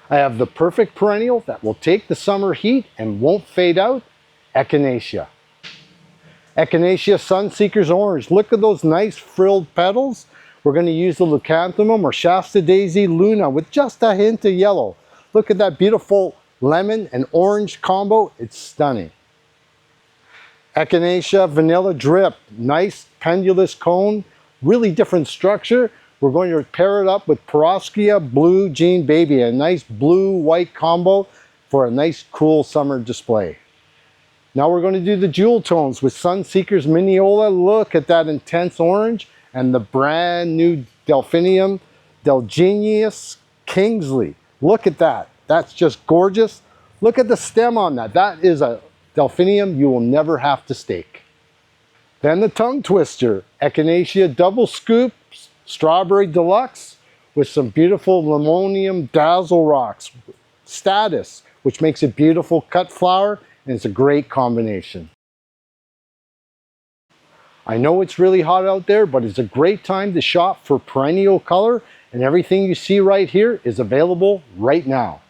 I have the perfect perennial that will take the summer heat and won't fade out, Echinacea. Echinacea SunSeekers Orange. Look at those nice frilled petals. We're going to use the Leucanthemum or Shasta Daisy Luna with just a hint of yellow. Look at that beautiful lemon and orange combo. It's stunning. Echinacea Vanilla Drip. Nice pendulous cone. Really different structure. We're going to pair it up with Perovskia Blue Jean Baby. A nice blue-white combo for a nice cool summer display. Now we're going to do the jewel tones with SunSeekers Mineola. Look at that intense orange and the brand new Delphinium, Delgenius, Kingsley. Look at that. That's just gorgeous. Look at the stem on that. That is a Delphinium you will never have to stake. Then the tongue twister, Echinacea Double Scoop Strawberry Deluxe with some beautiful Limonium Dazzle rocks. Status, which makes a beautiful cut flower, and it's a great combination. I know it's really hot out there, but it's a great time to shop for perennial color, and everything you see right here is available right now.